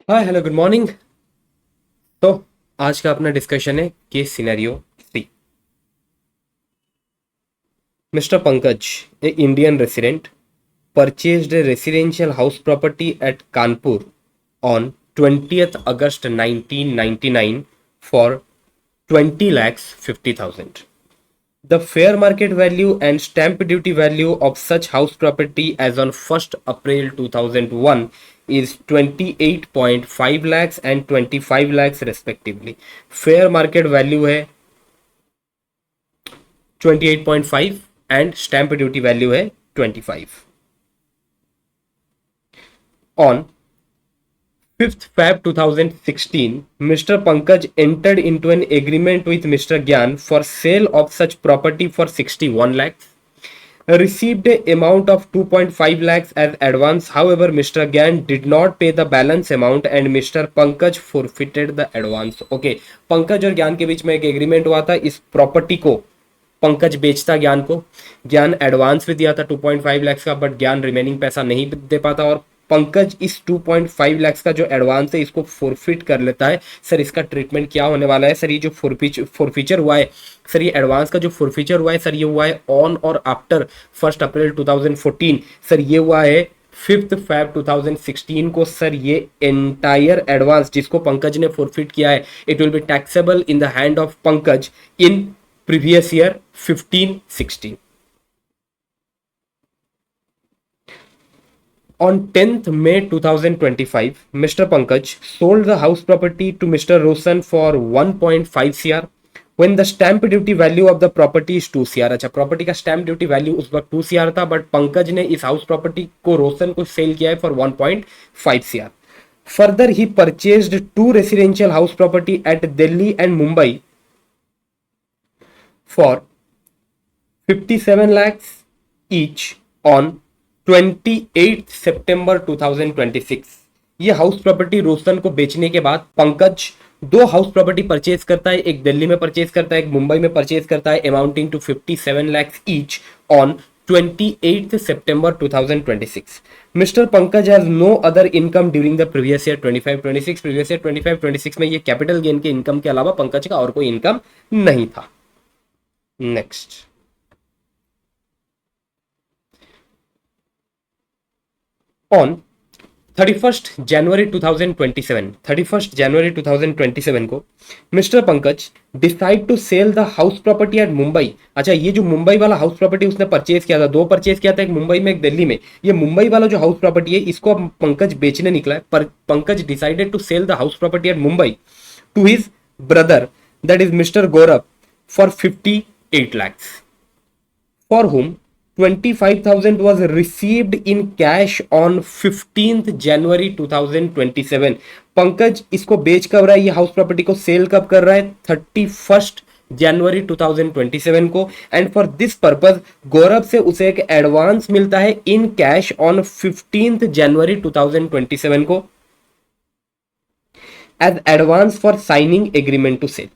Hi hello good morning. तो आज का अपना डिस्कशन है case scenario 3। Mister Pankaj, A Indian resident, purchased a residential house property at Kanpur on 20th August 1999 for 20 lakhs 50,000. The fair market value and stamp duty value of such house property as on 1st April 2001 is 28.5 lakhs and 25 lakhs respectively. Fair market value है 28.5 and stamp duty value है 25. On 5th Feb 2016, Mr. Pankaj entered into an agreement with Mr. Gyan for sale of such property for 61 lakhs. Received a amount of 2.5 lakhs as advance. However, Mr. Gyan did not pay the balance amount and Mr. Pankaj forfeited the advance. Okay, Pankaj और ज्ञान के बीच में एक agreement हुआ था। इस property को पंकज बेचता ज्ञान को, ज्ञान एडवांस भी दिया था 2.5 लाख का, बट ज्ञान रिमेनिंग पैसा नहीं दे पाता और पंकज इस 2.5 लाख का जो एडवांस है इसको फोरफिट कर लेता है। सर इसका ट्रीटमेंट क्या होने वाला है? सर ये जो फोरफीचर हुआ है, सर ये एडवांस का जो फोरफीचर हुआ है, सर ये हुआ है ऑन और आफ्टर 1 अप्रैल 2014। सर ये हुआ है 5th Feb 2016 को। सर ये एंटायर एडवांस जिसको पंकज ने फोरफिट किया है, it will be taxable in the hand of Pankaj in previous year 15-16. On 10th May 2025, Mr. Pankaj sold the house property to Mr. Roshan for 1.5 CR when the stamp duty value of the property is 2 CR. अच्छा, property का stamp duty value उस वक्त 2 CR था, but Pankaj ने इस house property को रोशन को cell किया है for 1.5 CR. Further, he purchased 2 residential house property at Delhi and Mumbai for 57 lakhs each on 28 सितंबर 2026। ये हाउस प्रॉपर्टी रोशन को बेचने के बाद पंकज 2 हाउस प्रॉपर्टी परचेज करता है, एक दिल्ली में परचेज करता है, एक मुंबई में परचेज करता है, amounting to 57 lakhs each on 28th September 2026. Mr. Pankaj has no other income during the previous year 25-26. previous year 25-26 में ये कैपिटल गेन के इनकम के अलावा पंकज का और कोई इनकम नहीं था। नेक्स्ट, ऑन 31st जनवरी 2027 को mister Pankaj decide to sell the house property at Mumbai. अच्छा, ये जो मुंबई वाला हाउस प्रॉपर्टी उसने परचेज किया था, 2 परचेज किया था, एक मुंबई में एक दिल्ली में। ये मुंबई वाला जो हाउस प्रॉपर्टी है इसको अब पंकज बेचने निकला है, पर Pankaj decided to sell the house property at Mumbai to his brother that is mister Gaurav for 58 lakhs, for whom 25,000 was received in cash on 15th January 2027. Pankaj इसको बेच कब रहा है? ये हाउस प्रॉपर्टी को सेल कब कर रहा है? 31st जनवरी 2027 को। एंड फॉर दिस पर्पज गौरव से उसे एक एडवांस मिलता है इन कैश ऑन 15th जनवरी 2027 को as advance for signing agreement to sale.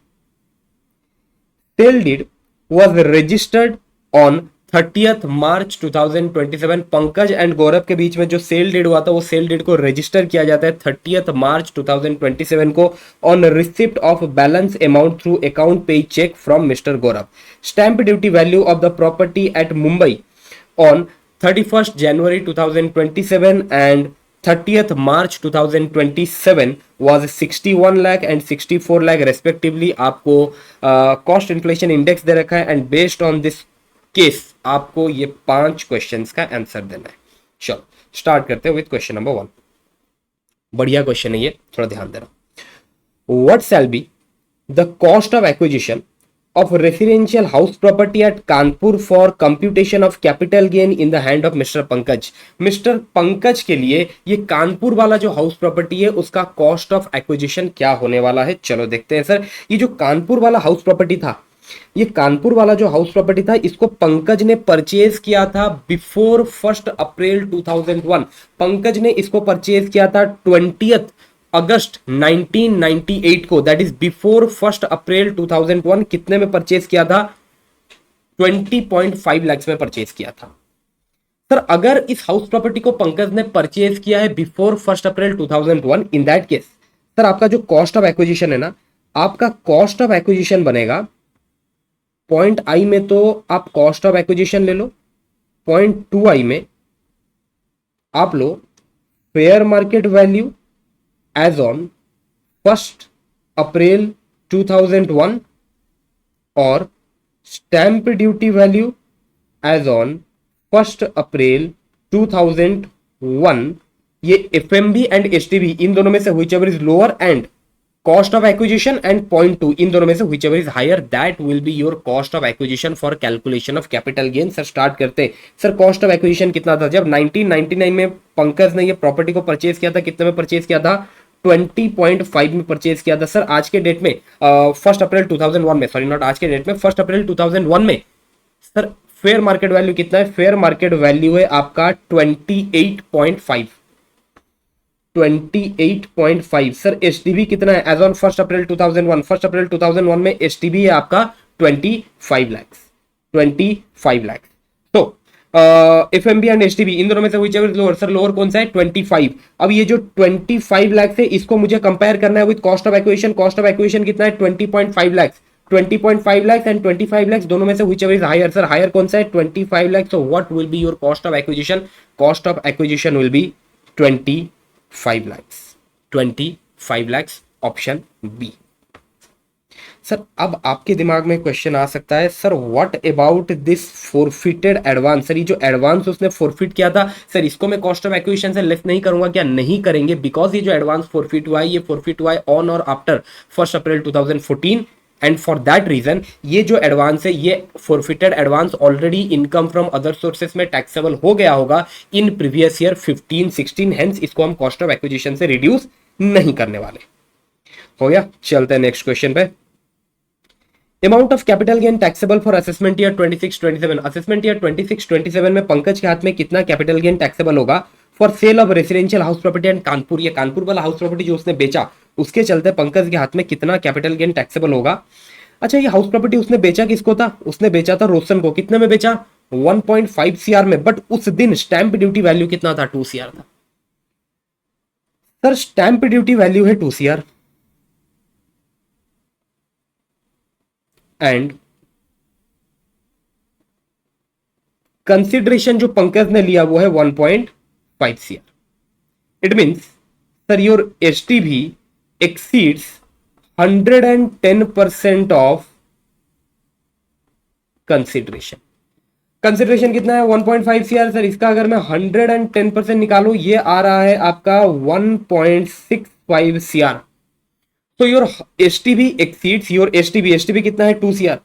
Sale deed was registered on 30th March 2027। Pankaj and Gaurav के बीच में जो सेल डीड हुआ था वो सेल डीड को रजिस्टर किया जाता है 30th March 2027 को on receipt of balance amount through account pay cheque from mister Gaurav. Stamp duty value of the property at Mumbai on 31st January 2027 and 30th March 2027 was 61 lakh and 64 lakh respectively। आपको cost inflation index दे रखा है and based on this case आपको ये 5 questions का answer देना है। चलो start करते हैं विद क्वेश्चन नंबर 1। बढ़िया क्वेश्चन है ये, थोड़ा ध्यान देना। What shall be the cost of acquisition of residential house property at Kanpur for computation of capital gain in the hand of Mr. Pankaj। Mister Pankaj के लिए ये कानपुर वाला जो हाउस प्रॉपर्टी है उसका कॉस्ट ऑफ एक्विजिशन क्या होने वाला है? चलो देखते हैं। सर ये जो कानपुर वाला हाउस प्रॉपर्टी था, ये कानपुर वाला जो हाउस प्रॉपर्टी था इसको पंकज ने परचेज किया था बिफोर 1 अप्रैल 2001। पंकज ने इसको परचेज किया था 20th अगस्त 1998 को, दैट इज बिफोर 1 अप्रैल 2001। कितने में परचेज किया था? 20.5 लाख में परचेज किया था। सर अगर इस हाउस प्रॉपर्टी को पंकज ने परचेज किया है before 1 April 2001, in that case sir आपका जो कॉस्ट ऑफ एक्विजिशन है ना, आपका कॉस्ट ऑफ एक्विजिशन बनेगा, पॉइंट आई में तो आप कॉस्ट ऑफ एक्विजिशन ले लो, पॉइंट 2 आई में आप low fair market value as on 1 April 2001 और stamp duty value as on 1 April 2001। ये एफएमबी एंड एसटीबी इन दोनों में से whichever is lower and cost of acquisition and point 2 इन दोनों में से whichever is higher that will be your cost of acquisition for calculation of capital gain. Sir start करते हैं। सर कॉस्ट ऑफ एक्विजिशन कितना था जब 1999 में पंकज ने ये प्रॉपर्टी को परचेज किया था? कितने में परचेज किया था? 20.5 में परचेज किया था। सर आज के डेट में 1 अप्रैल 2001 में, सॉरी नॉट आज के डेट में, 1 अप्रैल 2001 में सर फेयर मार्केट वैल्यू कितना है? फेयर मार्केट वैल्यू है आपका 28.5। 28.5। सर एसटीबी कितना है एज ऑन 1 अप्रैल 2001? 1 अप्रैल 2001 में एसटीबी है आपका 25 लाख। 25 लाख। तो एफएमबी एंड एसटीबी इन दोनों में से whichever is lower? Sir lower कौन सा है? 25। अब ये जो 25 लाख है इसको मुझे कंपेयर करना है with cost of acquisition. Cost of acquisition कितना है? 20.5 लाख। 20.5 लाख एंड 25 लाख दोनों में से whichever is higher? Sir higher कौन सा है? 25 lakh. So what will be your cost of acquisition? Cost of acquisition will be 25 lakhs। 25 lakhs option B. Sir अब आपके दिमाग में क्वेश्चन आ सकता है, sir what about this forfeited advance? Sir ये जो एडवांस उसने फॉरफिट किया था सर इसको मैं कॉस्ट ऑफ एक्विजिशन से लेस नहीं करूंगा क्या? नहीं करेंगे, बिकॉज ये जो एडवांस फॉरफिट हुआ है ये फॉरफिट हुआ है ऑन और after 1 April 2014 and for that reason ये जो एडवांस है ये forfeited advance already income from other sources में टैक्सेबल हो गया होगा इन प्रीवियस ईयर 15-16, हेंस इसको हम कॉस्ट ऑफ एक्विजिशन से रिड्यूस नहीं करने वाले। हो गया, चलते हैं नेक्स्ट क्वेश्चन पे। Amount of capital gain taxable for assessment year 26-27। Assessment year 26-27 में पंकज के हाथ में कितना कैपिटल गेन टैक्सेबल होगा for sale of residential house property and Kanpur? ये कानपुर वाला हाउस प्रॉपर्टी जो उसने बेचा उसके चलते पंकज के हाथ में कितना कैपिटल गेन टैक्सेबल होगा? अच्छा ये हाउस प्रॉपर्टी उसने बेचा किसको था? उसने बेचा था रोशन को। कितने में बेचा? 1.5 सीआर में। बट उस दिन स्टैंप ड्यूटी वैल्यू कितना था? 2 सीआर था। सर स्टैंप ड्यूटी वैल्यू है 2 सीआर एंड कंसिडरेशन जो पंकज ने लिया वो है 1.5 CR. It means sir your STV exceeds 110% of consideration। Consideration कितना है? 1.5 सीआर। सर इसका अगर मैं 110% निकालू ये आ रहा है आपका 1.65 सीआर। तो your STV exceeds your STV कितना है? 2 CR.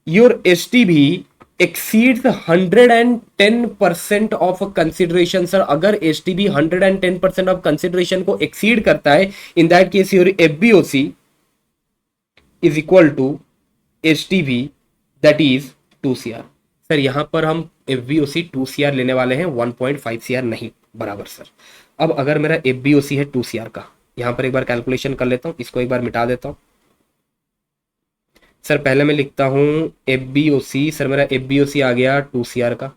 Your STV exceeds 110% of consideration. Sir अगर एसटीबी 110% ऑफ कंसिडरेशन को एक्सीड करता है in that case your FBOC is equal to STB that is 2 CR. Sir यहां पर हम एफबीओसी 2 सीआर लेने वाले हैं, 1.5 सीआर नहीं। बराबर सर। अब अगर मेरा एफबीओसी है 2 सीआर का, यहां पर एक बार कैलकुलेशन कर लेता हूं, इसको एक बार मिटा देता हूं। सर पहले मैं लिखता हूं एफबीओसी। सर मेरा एफबीओसी आ गया 2 सीआर का।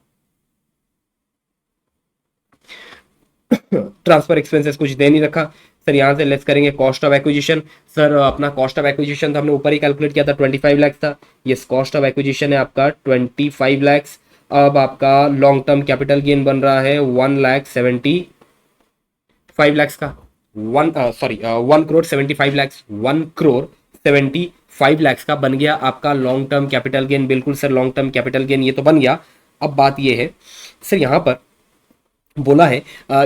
ट्रांसफर एक्सपेंसेस कुछ दे नहीं रखा। सर यहां से लेस करेंगे कॉस्ट ऑफ एक्विजिशन। सर अपना कॉस्ट ऑफ एक्विजिशन था हमने ऊपर ही कैलकुलेट किया था 25 लाख था। ये कॉस्ट ऑफ एक्विजिशन है आपका 25 लाख। अब आपका लॉन्ग टर्म कैपिटल गेन बन रहा है 1,75 लाख का। 1,75 लाख 1,75 लाख का बन गया आपका लॉन्ग टर्म कैपिटल गेन। बिल्कुल sir long term capital gain ये तो बन गया। अब बात ये है सर यहां पर बोला है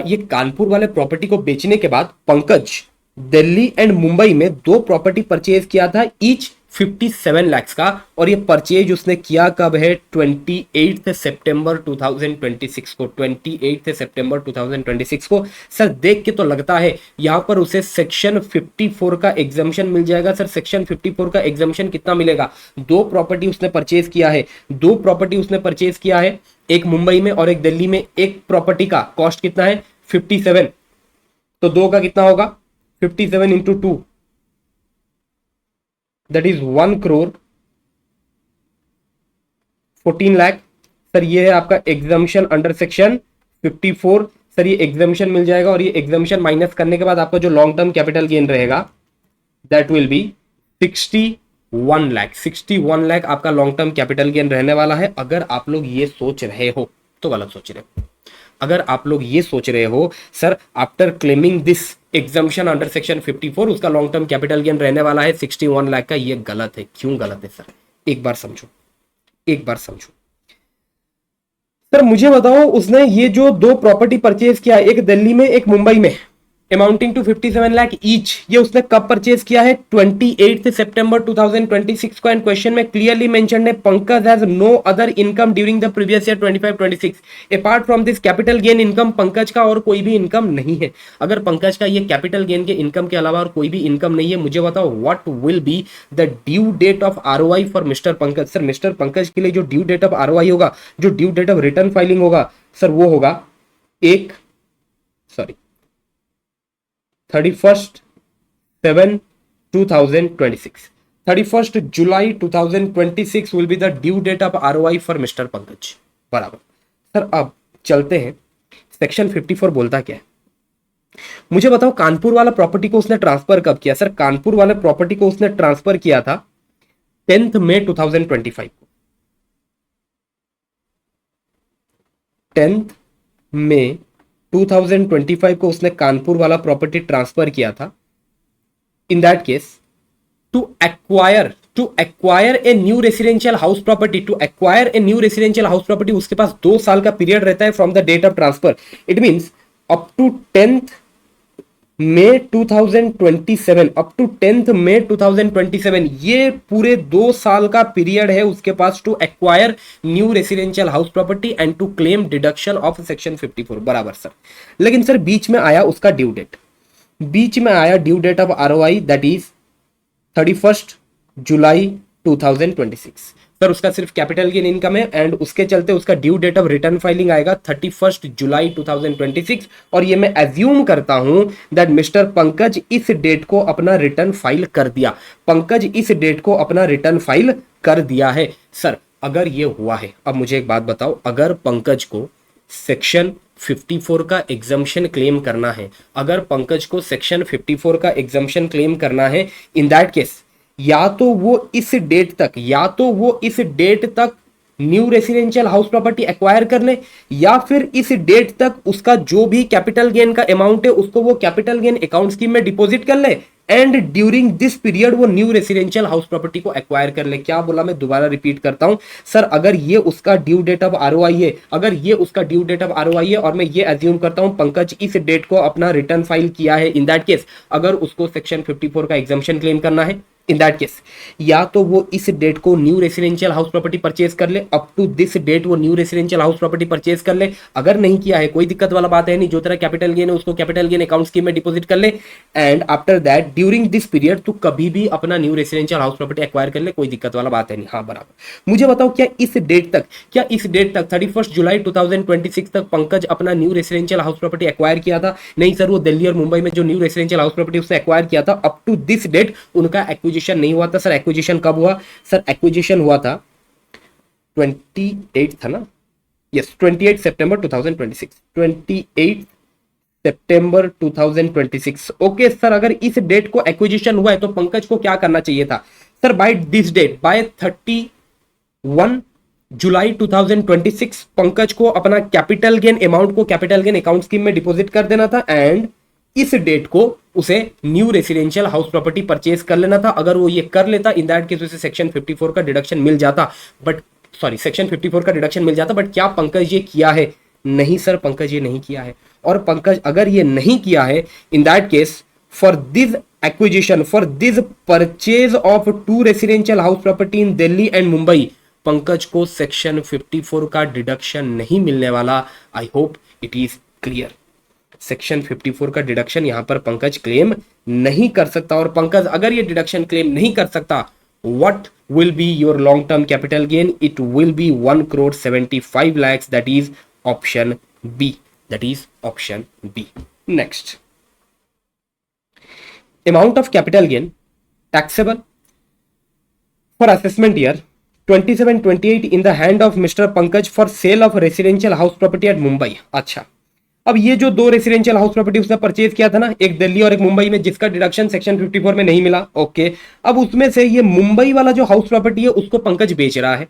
ये कानपुर वाले प्रॉपर्टी को बेचने के बाद पंकज दिल्ली एंड मुंबई में 2 प्रॉपर्टी परचेज किया था ईच 57 लाख का। और ये परचेज उसने किया कब है? 28 सितंबर 2026 को। 28 सितंबर 2026 को। सर देख के तो लगता है यहां पर उसे सेक्शन 54 का एग्जाम्शन मिल जाएगा। सर सेक्शन 54 का एग्जाम्शन कितना मिलेगा? 2 प्रॉपर्टी उसने परचेज किया है। 2 प्रॉपर्टी उसने परचेज किया है, एक मुंबई में और एक दिल्ली में। एक प्रॉपर्टी का कॉस्ट कितना है? 57। तो 2 का कितना होगा? 57 into 2 that is 1,14 lakh. Sir ये है आपका एग्जाम्शन अंडर सेक्शन 54। सर ये एग्जाम्शन मिल जाएगा और ये एग्जाम्शन माइनस करने के बाद आपका जो लॉन्ग टर्म कैपिटल गेन रहेगा दैट विल बी 61 लाख आपका लॉन्ग टर्म कैपिटल गेन रहने वाला है। अगर आप लोग ये सोच रहे हो तो गलत सोच रहे हो। अगर आप लोग ये सोच रहे हो sir after claiming this exemption under section 54 उसका लॉन्ग टर्म कैपिटल गेन रहने वाला है 61 लाख का, ये गलत है। क्यों गलत है सर? एक बार समझो, एक बार समझो। सर मुझे बताओ, उसने ये जो दो प्रॉपर्टी परचेज किया, एक दिल्ली में एक मुंबई में, अमाउंटिंग टू 57 लाख ईच, ये उसने कब परचेज किया है? 28 सितंबर 2026 को। एंड क्वेश्चन में क्लियरली मेंशन्ड है Pankaj has no other income during the previous year 25-26। Apart from this capital gain income Pankaj का और कोई भी इनकम नहीं है। अगर पंकज का ये कैपिटल गेन के इनकम के अलावा और कोई भी इनकम नहीं है, मुझे बताओ what will be the due date of ROI for mister Pankaj. Sir mister Pankaj के लिए जो ड्यू डेट ऑफ आरओआई होगा, जो due date of return filing होगा सर, वो होगा 31/7/2026। 31st July 2026 will be the due date of ROI for Mr. Pankaj. बराबर। Sir अब चलते हैं, सेक्शन 54 बोलता क्या है मुझे बताओ। कानपुर वाला प्रॉपर्टी को उसने ट्रांसफर कब किया? सर कानपुर वाले प्रॉपर्टी को उसने ट्रांसफर किया था 10 मई 2025 को। 10 मई 2025 को उसने कानपुर वाला प्रॉपर्टी ट्रांसफर किया था। In that case to acquire a new residential house property, उसके पास 2 साल का पीरियड रहता है from the date of transfer. It means up to 10th May 2027, ये पूरे 2 साल का पीरियड है उसके पास to acquire new residential house property and to claim deduction of section 54। बराबर सर। लेकिन सर बीच में आया उसका due date, of ROI that is 31st जुलाई 2026। सर उसका सिर्फ कैपिटल गेन इनकम है एंड उसके चलते उसका due date of return filing आएगा 31st जुलाई 2026। और ये मैं एज्यूम करता हूं दैट मिस्टर पंकज इस डेट को अपना रिटर्न फाइल कर दिया। सर अगर ये हुआ है, अब मुझे एक बात बताओ, अगर पंकज को सेक्शन 54 का एग्जम्पशन क्लेम करना है, इन दैट केस या तो वो इस डेट तक new residential house property acquire कर ले, या फिर इस डेट तक उसका जो भी कैपिटल गेन का अमाउंट है उसको वो कैपिटल गेन अकाउंट स्कीम में डिपॉजिट कर ले एंड ड्यूरिंग दिस पीरियड वो न्यू रेसिडेंशियल हाउस प्रॉपर्टी को एक्वायर कर ले। क्या बोला? मैं दोबारा रिपीट करता हूं सर, अगर ये उसका ड्यू डेट ऑफ आरओआई है, और मैं ये एज्यूम करता हूं पंकज इस डेट को अपना रिटर्न फाइल किया है, इन दैट केस अगर उसको सेक्शन 54 का एग्जम्पशन क्लेम करना है, इन दैट केस या तो वो इस डेट को new residential house property purchase कर ले, अप टू दिस डेट वो new residential house property purchase कर ले। अगर नहीं किया है कोई दिक्कत वाला बात है नहीं, जो तेरा कैपिटल गेन है उसको कैपिटल गेन अकाउंट स्कीम में डिपॉजिट कर ले and after that during this period तू कभी भी अपना new residential house property acquire कर ले, कोई दिक्कत वाला बात है नहीं। हाँ बराबर। मुझे बताओ क्या इस डेट तक 31 जुलाई 2026 तक पंकज अपना new residential house property acquire किया था? नहीं सर, वो दिल्ली और मुंबई में जो न्यू रेसिडेंशियल हाउस प्रॉपर्टी उसने एक्वायर किया था अप टू दिस डेट उनका एक्विजिशन नहीं हुआ था। सर एक्विजिशन कब हुआ? सर एक्विजिशन हुआ था 28 था ना, यस 28 सितंबर 2026, 28 सितंबर 2026। ओके सर, अगर इस डेट को एक्विजिशन हुआ है तो पंकज को क्या करना चाहिए था? Sir by this date, by 31 जुलाई 2026 पंकज को अपना कैपिटल गेन अमाउंट को कैपिटल गेन अकाउंट स्कीम में डिपॉजिट कर देना था एंड इस डेट को उसे new residential house property purchase कर लेना था। अगर वो ये कर लेता इन दैट केस उसे सेक्शन 54 का डिडक्शन मिल जाता, बट क्या पंकज ये किया है? नहीं सर, पंकज ये नहीं किया है। और पंकज अगर ये नहीं किया है, in that case for this acquisition, for this purchase of 2 residential house property in Delhi and Mumbai, Pankaj को सेक्शन 54 का डिडक्शन नहीं मिलने वाला। I hope it is clear. Section 54 का डिडक्शन यहां पर पंकज क्लेम नहीं कर सकता, और पंकज अगर ये डिडक्शन क्लेम नहीं कर सकता, what will be your long term capital gain? It will be 1,75 lakhs, that is option B, next, amount of capital gain taxable for assessment year 2728 in the hand of Mr. Pankaj for sale of residential house property at Mumbai। अच्छा, अब ये जो दो residential house property उसने purchase किया था ना, एक दिल्ली और एक मुंबई में, जिसका डिडक्शन सेक्शन 54 में नहीं मिला, ओके। अब उसमें से ये मुंबई वाला जो हाउस प्रॉपर्टी है उसको पंकज बेच रहा है।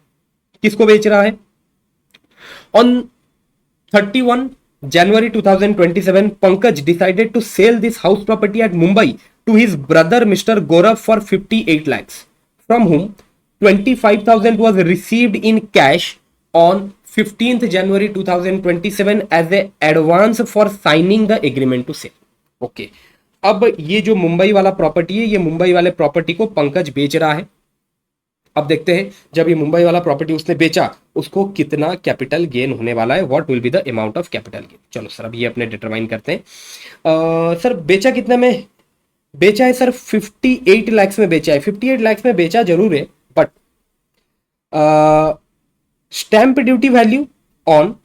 किसको बेच रहा है? On 31 January 2027, Pankaj decided to sell this house property at Mumbai to his brother Mr. Gaurav for 58 lakhs, from whom 25,000 was received in cash on 15th January 2027 as a advance for signing the agreement to sell। Okay, अब ये जो मुंबई वाला property है, ये मुंबई वाले property को पंकज बेच रहा है। अब देखते हैं जब ये मुंबई वाला प्रॉपर्टी उसने बेचा, उसको कितना कैपिटल गेन होने वाला है, what will be the amount of capital gain. चलो सर, अब ये अपने डिटरमाइन करते हैं। सर बेचा कितना में बेचा है? सर 58 लाख में बेचा है। 58 लाख में बेचा जरूर है, but stamp duty value on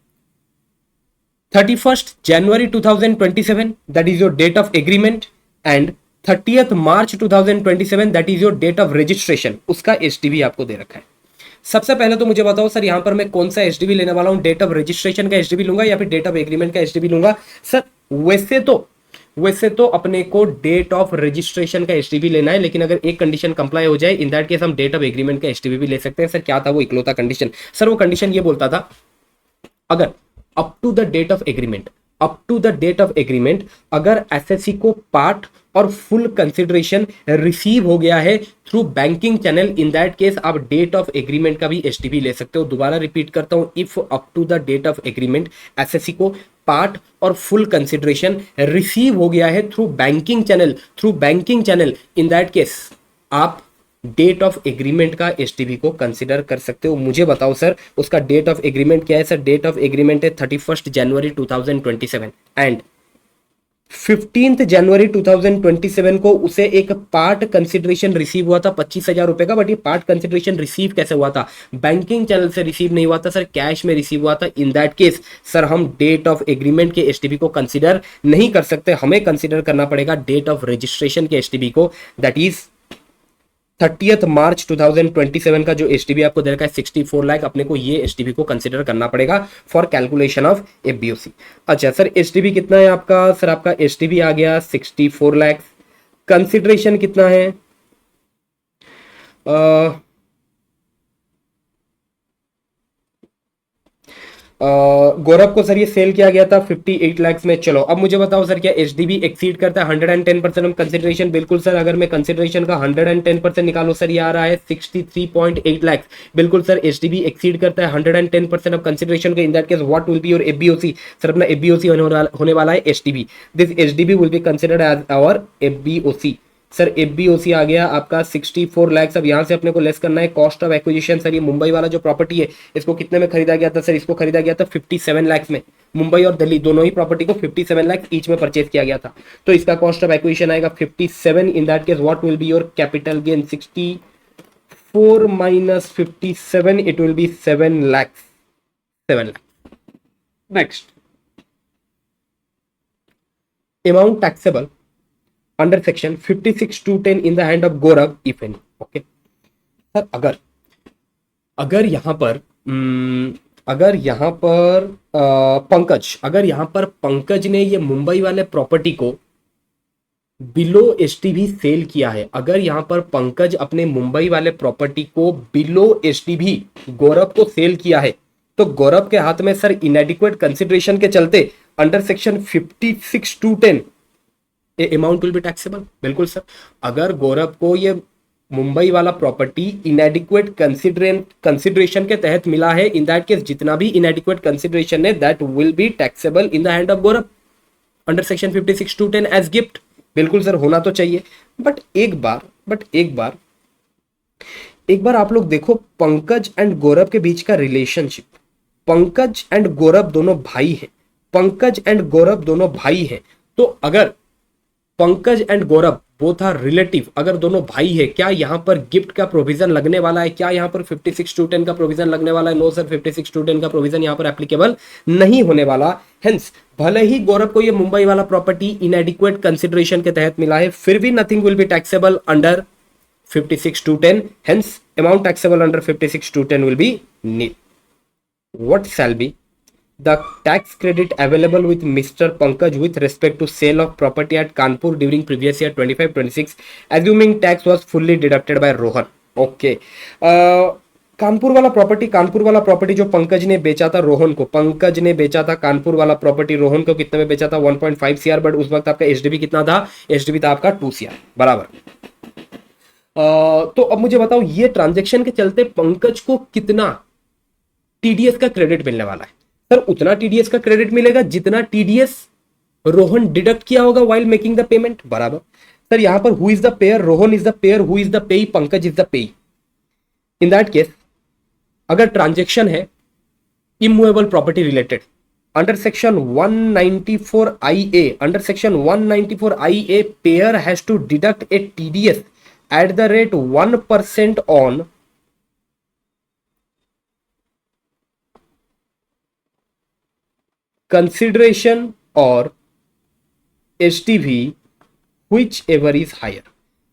31st January 2027, that is your date of agreement, and 30th March 2027, that is your date of registration, उसका एसटीबी आपको दे रखा है। सबसे पहले तो मुझे बताओ सर, यहां पर मैं कौन सा एसटीबी लेने वाला हूं? डेट ऑफ रजिस्ट्रेशन का एसटीबी लूंगा या फिर डेट ऑफ एग्रीमेंट का एसटीबी लूंगा? सर वैसे तो अपने को डेट ऑफ रजिस्ट्रेशन का एसटीबी लेना है, लेकिन अगर एक कंडीशन कंप्लाई हो जाए, इन दैट केस हम डेट ऑफ एग्रीमेंट का एसटीबी भी ले सकते हैं। सर क्या था वो इकलौता कंडीशन? सर वो कंडीशन ये बोलता था, अगर up to the date of agreement अगर एसएससी को पार्ट और फुल कंसिडरेशन रिसीव हो गया है through banking channel, in that case आप डेट ऑफ एग्रीमेंट का भी एसटीबी ले सकते हो। दोबारा रिपीट करता हूं, if up to the date of agreement SSC को पार्ट और फुल कंसिडरेशन रिसीव हो गया है through banking channel, in that case आप डेट ऑफ एग्रीमेंट का एसटीबी को कंसिडर कर सकते हो। मुझे बताओ सर, उसका डेट ऑफ एग्रीमेंट क्या है? सर डेट ऑफ एग्रीमेंट है 31st January 2027 and 15th January 2027 को उसे एक पार्ट कंसिडरेशन रिसीव हुआ था 25,000 रुपए का। बट ये पार्ट कंसिडरेशन रिसीव कैसे हुआ था? बैंकिंग चैनल से रिसीव नहीं हुआ था सर, कैश में रिसीव हुआ था। इन दैट केस सर हम डेट ऑफ एग्रीमेंट के एसटीबी को कंसिडर नहीं कर सकते, हमें कंसिडर करना पड़ेगा डेट ऑफ रजिस्ट्रेशन के एसटीबी को, दैट इज 30th March 2027 का जो एसटीबी आपको दे रखा है 64 लाख, अपने को ये एसटीबी को कंसिडर करना पड़ेगा फॉर कैलकुलेशन ऑफ एफबीओसी। अच्छा सर, एसटीबी कितना है आपका? सर आपका एसटीबी आ गया 64 लाख। कंसिडरेशन कितना है? गौरव को सर ये सेल किया गया था 58 लाख में। चलो अब मुझे बताओ सर, क्या एचडीबी एक्सीड करता है 110% ऑफ कंसिडरेशन? बिल्कुल सर, अगर मैं कंसिडरेशन का 110% निकालूं सर, ये आ रहा है 63.8 लाख। बिल्कुल सर, एचडीबी एक्सीड करता है 110% ऑफ कंसिडरेशन के। In that case what will be your FBOC? Sir अपना एफबीओसी होने वाला है HDB. This HDB will be considered as our FBOC. Sir FBOC आ गया आपका 64 लाख। अब यहां से अपने को लेस करना है कॉस्ट ऑफ एक्विजिशन। सर ये मुंबई वाला जो प्रॉपर्टी है, इसको कितने में खरीदा गया था? सर इसको खरीदा गया था 57 लाख में। मुंबई और दिल्ली दोनों ही प्रॉपर्टी को 57 लाख ईच में परचेज किया गया था, तो इसका कॉस्ट ऑफ एक्विजिशन आएगा 57। इन that case what will be your capital gain? 64 minus 57, it will B 7 lakh. Next, amount taxable under section 56(2)(10 in the hand of Gaurav if any. Okay sir, अगर यहां पर पंकज ने ये मुंबई वाले प्रॉपर्टी को बिलो एसटीबी सेल किया है, अगर यहां पर पंकज अपने मुंबई वाले प्रॉपर्टी को बिलो एसटीबी गौरव को सेल किया है, तो गौरव के हाथ में सर इनएडिक्वेट कंसिडरेशन के चलते अंडर सेक्शन 56(2)(10 ये अमाउंट विल बी टैक्सेबल। बिल्कुल सर, अगर गौरव को ये मुंबई वाला प्रॉपर्टी इनएडिक्वेट कंसिडरेशन के तहत मिला है, इन दैट केस जितना भी इनएडिक्वेट कंसिडरेशन है that will be taxable in the hand of Gaurav under section 56(2)(10 as gift. बिल्कुल सर, होना तो चाहिए। बट एक बार आप लोग देखो पंकज एंड गौरव के बीच का रिलेशनशिप। पंकज एंड गौरव दोनों भाई हैं, तो अगर Pankaj and Gaurav both are relative, अगर दोनों भाई है, क्या यहां पर गिफ्ट का प्रोविजन लगने वाला है? क्या यहां पर 56(2)(10 का प्रोविजन लगने वाला है? नो सर, 56(2)(10 का प्रोविजन यहां पर एप्लीकेबल नहीं होने वाला। हेंस भले ही गौरव को ये मुंबई वाला प्रॉपर्टी इनएडिक्वेट कंसिडरेशन के तहत मिला है, फिर भी nothing will be taxable under 56,210. Hence, amount taxable under 56,210 will be nil. What shall be the tax credit available with Mr. Pankaj with respect to sale of property at Kanpur during previous year 25-26, assuming tax was fully deducted by Rohan? Okay. Kanpur वाला property जो पंकज ने बेचा था रोहन को, पंकज ने बेचा था कानपुर वाला प्रॉपर्टी रोहन को, कितने में बेचा था? 1.5 CR, बट उस वक्त आपका एचडीबी कितना था? एचडीबी था आपका 2 CR, बराबर। तो अब मुझे बताओ, ये ट्रांजेक्शन के चलते पंकज को कितना टीडीएस का क्रेडिट मिलने वाला है? सर उतना टीडीएस का क्रेडिट मिलेगा जितना टीडीएस रोहन डिडक्ट किया होगा व्हाइल मेकिंग द पेमेंट, बराबर। सर यहां पर who is the payer? Rohan is the payer, who is the payee? Pankaj is the payee. In that case अगर ट्रांजेक्शन है immovable property related, under section 194IA, under section 194IA, payer has to deduct a TDS at the rate 1% on consideration or STV whichever is higher.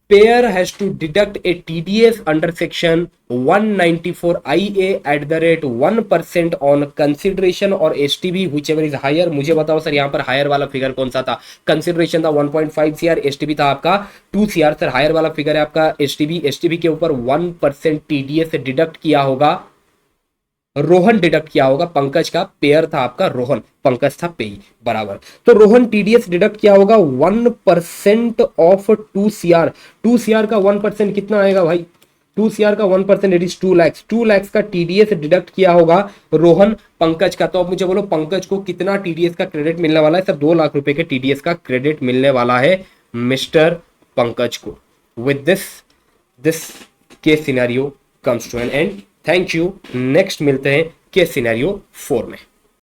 Payer has to deduct a TDS under section 194IA at the rate 1% on consideration और STV whichever is higher. मुझे बताओ sir यहाँ पर higher वाला figure कौन सा था? Consideration था 1.5 CR, STV था आपका 2 CR। सर हायर वाला फिगर है आपका STV के ऊपर 1% TDS डिडक्ट किया होगा, रोहन डिडक्ट किया होगा, पंकज का पेयर था आपका रोहन, पंकज था पेई, बराबर। तो रोहन टीडीएस डिडक्ट किया होगा 1% ऑफ 2 CR। 2 CR का 1% कितना आएगा भाई? 2 CR का 1% इट इज 2 लाख। 2 लाख का टीडीएस डिडक्ट किया होगा रोहन पंकज का। तो अब मुझे बोलो पंकज को कितना टीडीएस का क्रेडिट मिलने वाला है? सर 2 लाख रुपए के टीडीएस का क्रेडिट मिलने वाला है मिस्टर पंकज को। With this case scenario comes to an end. Thank you. Next मिलते हैं केस सिनेरियो 4 में।